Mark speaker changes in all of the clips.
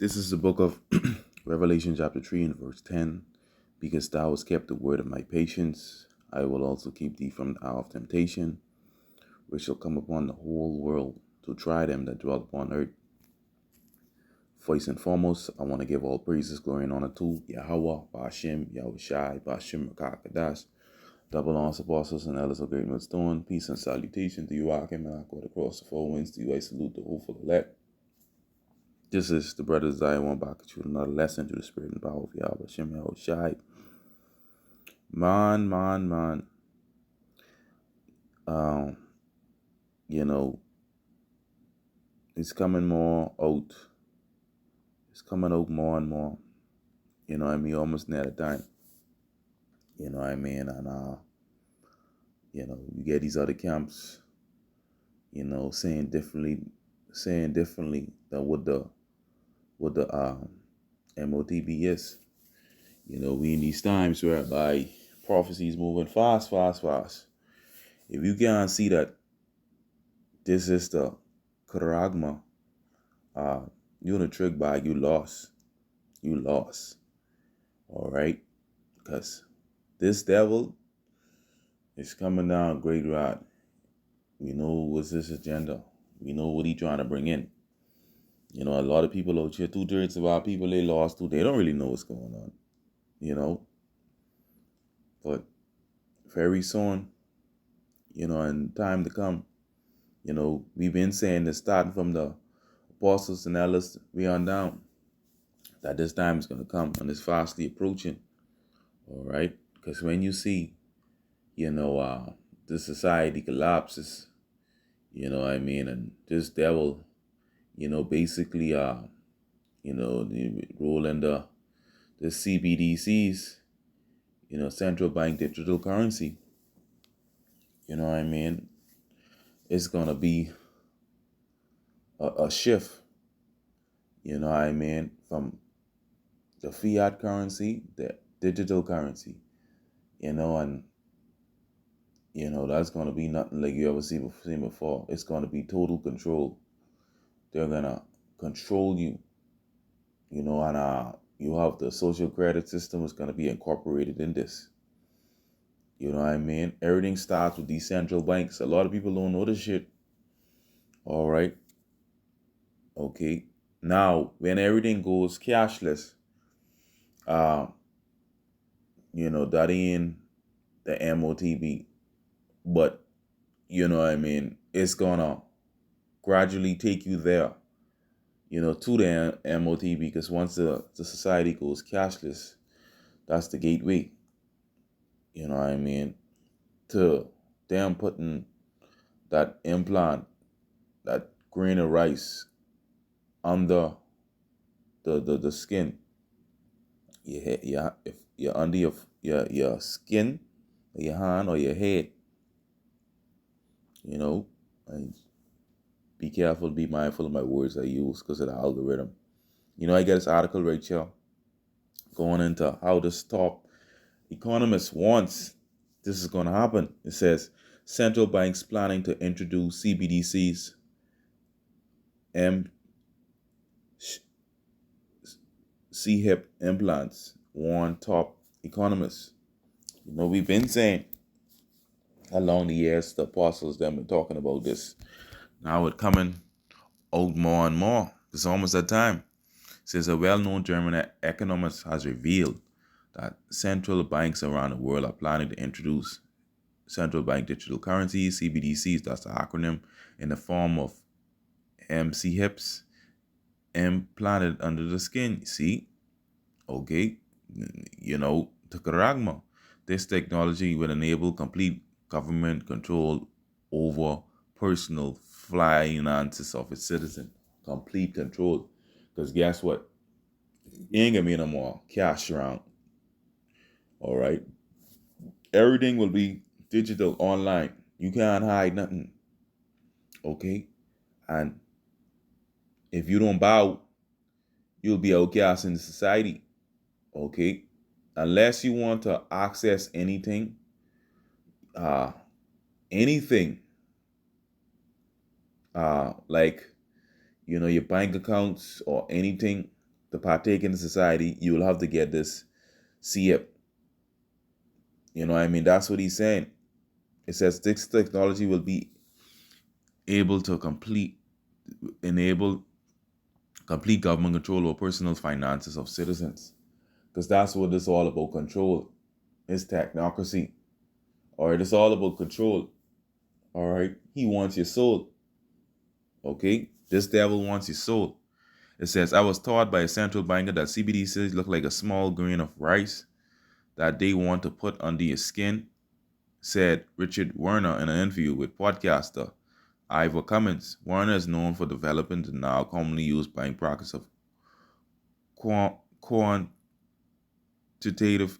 Speaker 1: This is the book of Revelation, chapter 3, and verse 10. Because thou hast kept the word of my patience, I will also keep thee from the hour of temptation, which shall come upon the whole world to try them that dwell upon earth. First and foremost, I want to give all praises, glory, and honor to Yahweh, Ba'ashem, Yahushai, Ba'ashem, Rakakadash, double honors, apostles, and elders of great millstone. Peace and salutation to you, Akim, and Akwa, across the four winds. To you, I salute the hopeful elect. This is the brothers Zion back at you with another lesson through the spirit and power of Yahweh, Shem Yahushai. Man. Um, you know, it's coming more out. It's coming out more and more. You know what I mean? Almost near the time. You know what I mean? And you get these other camps, saying differently than what the MOTB is. We in these times whereby prophecy is moving fast. If you can't see that this is the Karagma, you're in a trick bag, you lost. All right? Because this devil is coming down a great rod. We know what's his agenda. We know what he's trying to bring in. A lot of people out here, 2/3 of our people they lost to, they don't really know what's going on. But very soon, in time to come, we've been saying this starting from the apostles and elders, we on down, that this time is going to come and it's fastly approaching. All right? Because when you see, the society collapses, and this devil, basically, rolling the CBDCs, central bank digital currency, it's going to be a shift, from the fiat currency, the digital currency, and that's going to be nothing like you ever seen before. It's going to be total control. They're going to control you, and you have the social credit system is going to be incorporated in this. Everything starts with these central banks. A lot of people don't know this shit. All right. Okay. Now, when everything goes cashless, that ain't the MOTB. But, it's gonna gradually take you there, to the MOTB, because once the society goes cashless, that's the gateway, to them putting that implant, that grain of rice under the skin. If you're under your skin, or your hand, or your head, and be careful, be mindful of my words I use because of the algorithm. I get this article right here going into how this top economist wants this is going to happen. It says central banks planning to introduce CBDCs, C-hip implants, warn top economists. We've been saying along the years, the apostles them been talking about this. Now it's coming out more and more. It's almost that time. It says a well-known German economist has revealed that central banks around the world are planning to introduce central bank digital currencies, CBDCs, that's the acronym, in the form of MCHIPs implanted under the skin. See? Okay. Takaragma. This technology will enable complete government control over personal finances of its citizen. Complete control. Because guess what? You ain't gonna be no more cash around. All right. Everything will be digital, online. You can't hide nothing. Okay. And if you don't bow, you'll be outcast in the society. Okay. Unless you want to access anything, anything, like your bank accounts or anything, to partake in the society, you will have to get this CIP. You know what I mean? That's what he's saying. It says this technology will be able to enable complete government control over personal finances of citizens. Because that's what it's all about, control. It's technocracy. All right, it's all about control. All right, he wants your soul. Okay, this devil wants your soul. It says, I was taught by a central banker that CBDCs look like a small grain of rice that they want to put under your skin, said Richard Werner in an interview with podcaster Ivor Cummins. Werner is known for developing the now commonly used buying practice of quantitative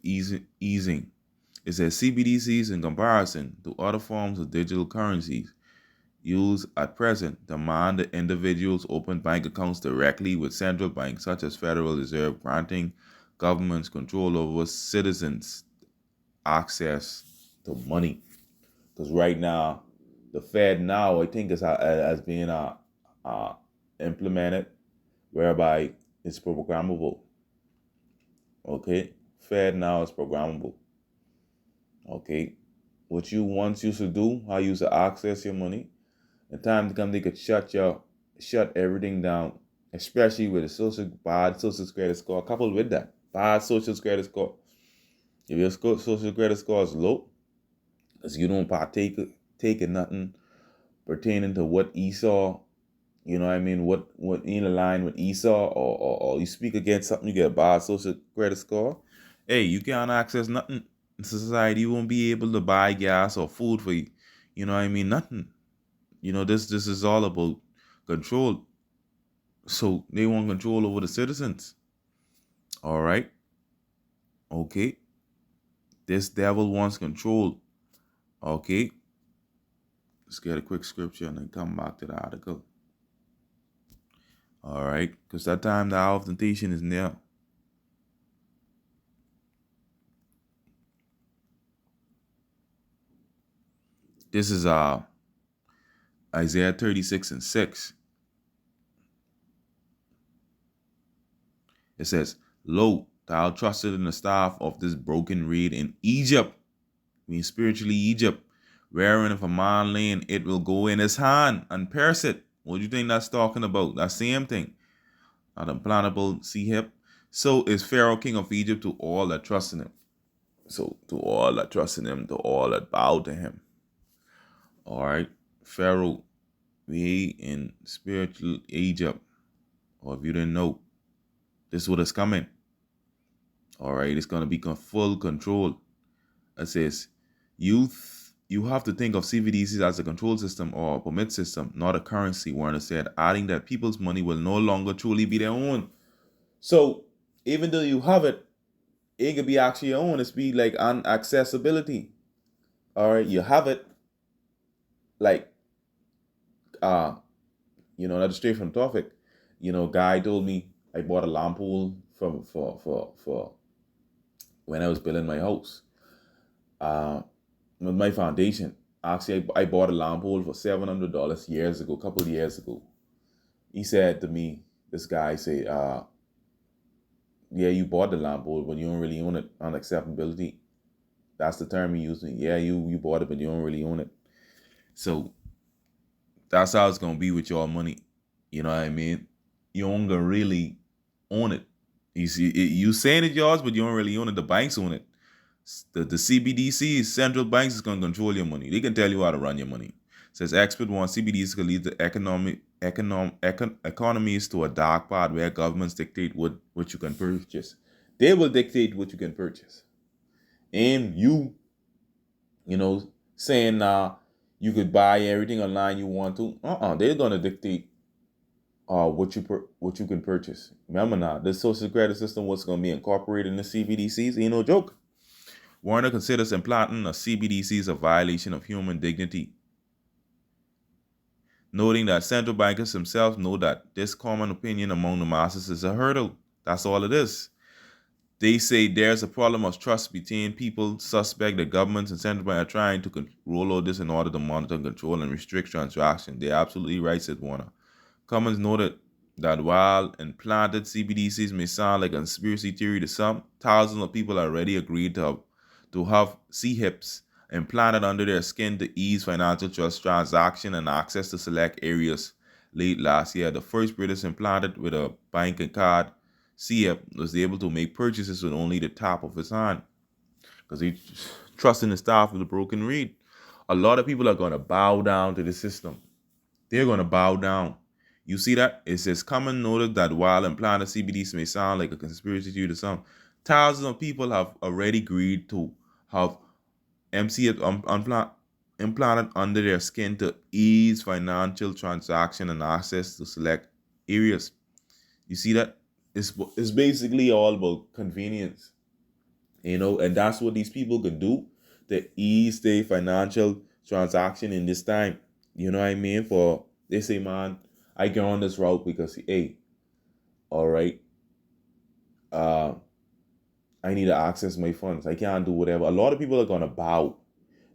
Speaker 1: easing. It says CBDCs, in comparison to other forms of digital currencies used at present, demand that individuals open bank accounts directly with central banks such as Federal Reserve, granting governments control over citizens' access to money. Because right now, the Fed now, I think, is as being implemented, whereby it's programmable. Okay, Fed now is programmable. Okay, what you once used to do, how you used to access your money, the time to come they could shut everything down, especially with a bad social credit score. Coupled with that, bad social credit score. If your social credit score is low, because you don't take in nothing pertaining to what Esau, you know what I mean, what in line with Esau, or you speak against something, you get a bad social credit score, hey, you can't access nothing. Society won't be able to buy gas or food for you. You know what I mean? Nothing. You know, this is all about control. So they want control over the citizens. All right. Okay. This devil wants control. Okay. Let's get a quick scripture and then come back to the article. All right. Because that time the hour of temptation is near. This is Isaiah 36:6. It says, Lo, thou trusted in the staff of this broken reed in Egypt, means spiritually Egypt, wherein if a man laying, it will go in his hand and pierce it. What do you think that's talking about? That same thing. Not implantable sea hip. So is Pharaoh king of Egypt to all that trust in him. So to all that trust in him, to all that bow to him. All right. Pharaoh, we in spiritual Egypt. Or if you didn't know, this is what is coming. All right. It's going to be full control. It says, you have to think of CBDCs as a control system or a permit system, not a currency, Warner said, adding that people's money will no longer truly be their own. So even though you have it, it could be actually your own. It's be like unaccessibility. All right, you have it, like that's straight from topic. Guy told me I bought a lamp pole for when I was building my house. With my foundation. Actually, I bought a lamp pole for $700 years ago, a couple of years ago. He said to me, this guy said, yeah, you bought the lamp pole, but you don't really own it. Unacceptability. That's the term he used. Yeah, you bought it, but you don't really own it. So that's how it's gonna be with your money. You know what I mean? You don't gonna really own it. You see, you saying it's yours, but you don't really own it. The banks own it. The CBDCs, central banks, is going to control your money. They can tell you how to run your money. Says expert wants CBDCs to lead the economies to a dark path where governments dictate what you can purchase. They will dictate what you can purchase. And saying you could buy everything online you want to. They're going to dictate what you can purchase. Remember now, this social credit system was going to be incorporated in the CBDCs. Ain't no joke. Warner considers implanting a CBDCs a violation of human dignity, noting that central bankers themselves know that this common opinion among the masses is a hurdle. That's all it is. They say there's a problem of trust between people, suspect that governments and central banks are trying to roll out this in order to monitor, control, and restrict transactions. They're absolutely right, said Warner. Cummins noted that while implanted CBDCs may sound like a conspiracy theory to some, thousands of people already agreed to have CHIPs implanted under their skin to ease financial trust transaction and access to select areas. Late last year, the first British implanted with a bank and card CHIP was able to make purchases with only the tap of his hand because he trusting his staff with a broken reed. A lot of people are going to bow down to the system. They're going to bow down. You see that? It says common noted that while implanted CBDs may sound like a conspiracy theory to some, thousands of people have already agreed to have MCF implanted under their skin to ease financial transaction and access to select areas. You see that? It's basically all about convenience, and that's what these people can do to ease their financial transaction in this time. You know what I mean? For they say, man, I get on this route because hey, all right, uh, I need to access my funds. I can't do whatever. A lot of people are gonna bow.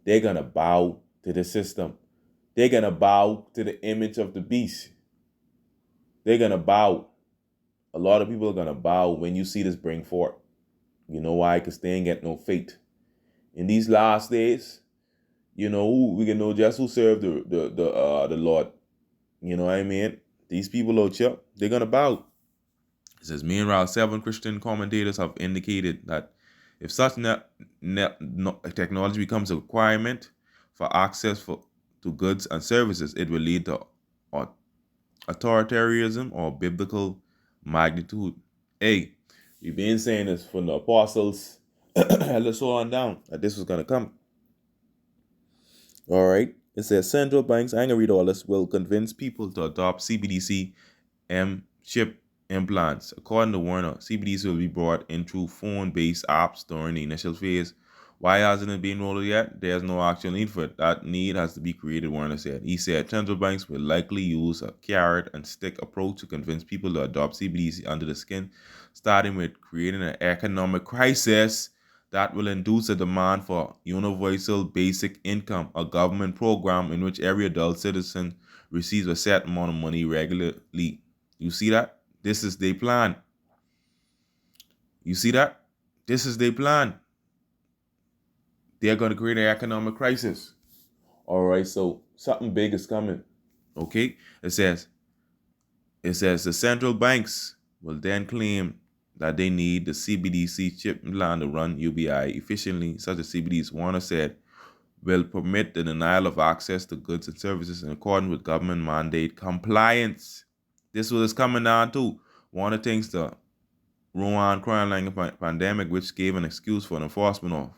Speaker 1: They're gonna bow to the system. They're gonna bow to the image of the beast. They're gonna bow. A lot of people are gonna bow when you see this bring forth. You know why? Because they ain't get no faith. In these last days, we can know just who served the Lord. You know what I mean? These people out here, they're gonna bow. It says, meanwhile, 7 Christian commentators have indicated that if such technology becomes a requirement for access to goods and services, it will lead to authoritarianism or biblical magnitude. Hey, we've been saying this from the apostles. Let's slow on down that this was gonna come. All right. It says central banks, I ain't gonna read all this, will convince people to adopt CBDC chip implants. According to Warner, CBDCs will be brought in through phone-based apps during the initial phase. Why hasn't it been rolled out yet? There's no actual need for it. That need has to be created, Warner said. He said central banks will likely use a carrot and stick approach to convince people to adopt CBDC under the skin, starting with creating an economic crisis that will induce a demand for universal basic income, a government program in which every adult citizen receives a set amount of money regularly. You see that? This is their plan. You see that? This is their plan. They're going to create an economic crisis. All right, so something big is coming. Okay? It says the central banks will then claim that they need the CBDC chip plan to run UBI efficiently, such as CBDs, Warner said, will permit the denial of access to goods and services in accordance with government mandate compliance. This was coming down to one of the things the Rowan crime pandemic, which gave an excuse for the enforcement of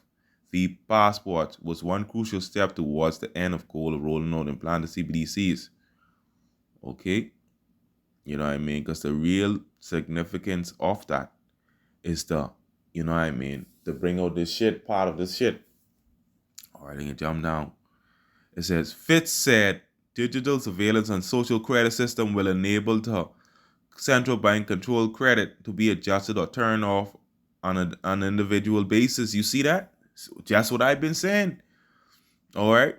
Speaker 1: the passport, was one crucial step towards the end of goal of rolling out implanted CBDCs. Okay? You know what I mean? Because the real significance of that is to bring out this shit, part of this shit. All right, I can jump down. It says, Fitz said digital surveillance and social credit system will enable the central bank control credit to be adjusted or turned off on an individual basis. You see that? Just what I've been saying. All right,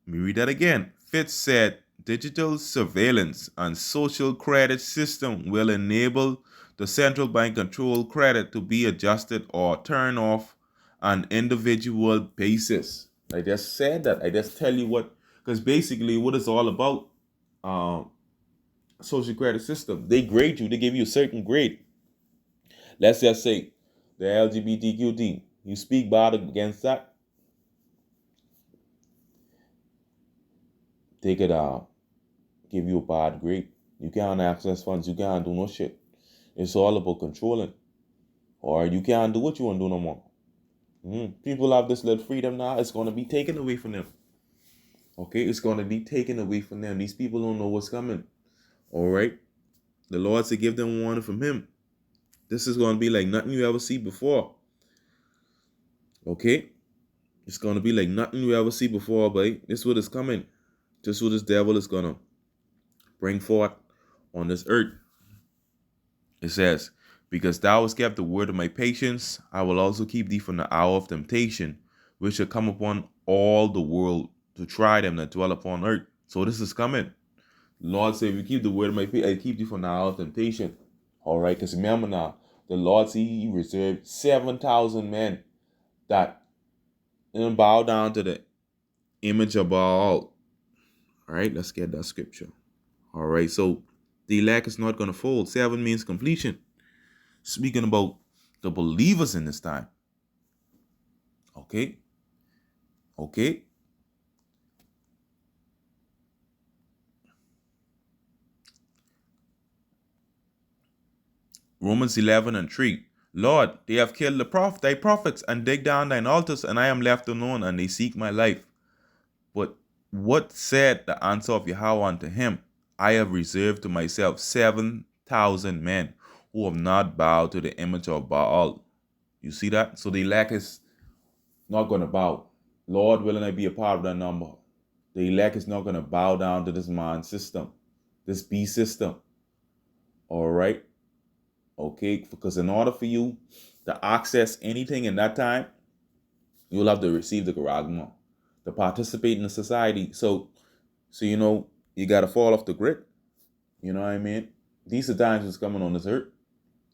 Speaker 1: let me read that again. Fitz said digital surveillance and social credit system will enable the central bank control credit to be adjusted or turned off on an individual basis. I just said that. I just tell you what, because basically what it's all about. Social credit system. They grade you. They give you a certain grade. Let's just say the LGBTQ team. You speak bad against that, they could give you a bad grade. You can't access funds. You can't do no shit. It's all about controlling. Or you can't do what you want to do no more. People have this little freedom now. It's going to be taken away from them. Okay? It's going to be taken away from them. These people don't know what's coming. All right? The Lord said give them a warning from him. This is going to be like nothing you ever see before. Okay? It's going to be like nothing you ever see before, boy. This is what is coming. This is what this devil is going to bring forth on this earth. It says, because thou hast kept the word of my patience, I will also keep thee from the hour of temptation, which shall come upon all the world to try them that dwell upon earth. So this is coming. Lord said, if you keep the word of my faith, I keep you from the hour of temptation. All right, because remember now, the Lord said he reserved 7,000 men that bow down to the image of Baal. All right, let's get that scripture. All right, so the elect is not going to fold. 7 means completion. Speaking about the believers in this time. Okay, okay. Romans 11:3. Lord, they have killed thy prophets and dig down thine altars, and I am left alone, and they seek my life. But what said the answer of Yahweh unto him? I have reserved to myself 7,000 men who have not bowed to the image of Baal. You see that? So the elect is not going to bow. Lord, willing I be a part of that number. The elect is not going to bow down to this man system, this beast system. All right? Okay? Because in order for you to access anything in that time, you'll have to receive the Garagma to participate in the society. So you got to fall off the grid. You know what I mean? These are times what's coming on this earth.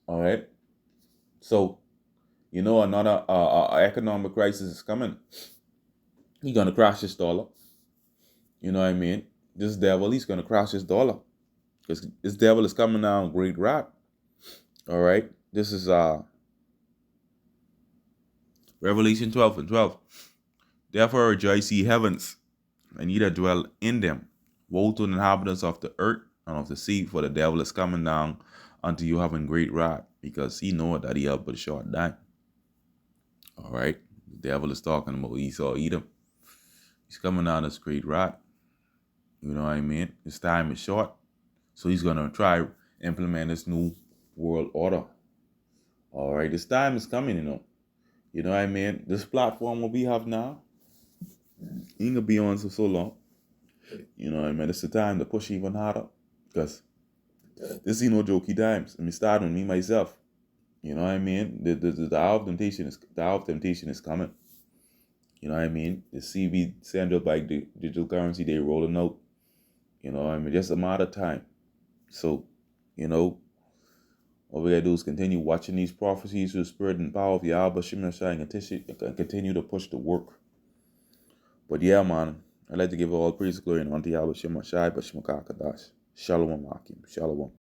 Speaker 1: All right? So, another economic crisis is coming. He's going to crash this dollar. You know what I mean? This devil, he's going to crash this dollar. Because this devil is coming down great wrath. All right? This is Revelation 12:12. Therefore rejoice ye heavens, and ye that dwell in them. Woe to the inhabitants of the earth and of the sea, for the devil is coming down unto you having great wrath, because he knoweth that he hath but a short time. All right? The devil is talking about Esau, Edom. He's coming down as great wrath. You know what I mean? His time is short. So he's going to try implement this new world order. All right? This time is coming, You know what I mean? This platform what we have now, ain't going to be on so long. You know what I mean? It's the time to push even harder. Because this is no jokey times. I mean, starting with me myself. You know what I mean? The hour of temptation is coming. You know what I mean? The CB central bank digital currency they rolling out. You know what I mean? Just a matter of time. So, what we gotta do is continue watching these prophecies through the spirit and power of Yahweh Shemashai and continue to push the work. But yeah, man, I'd like to give all praise, glory, and honor to Yahweh Shemashai, but Shemakakadash. Shalom Akim. Shalom.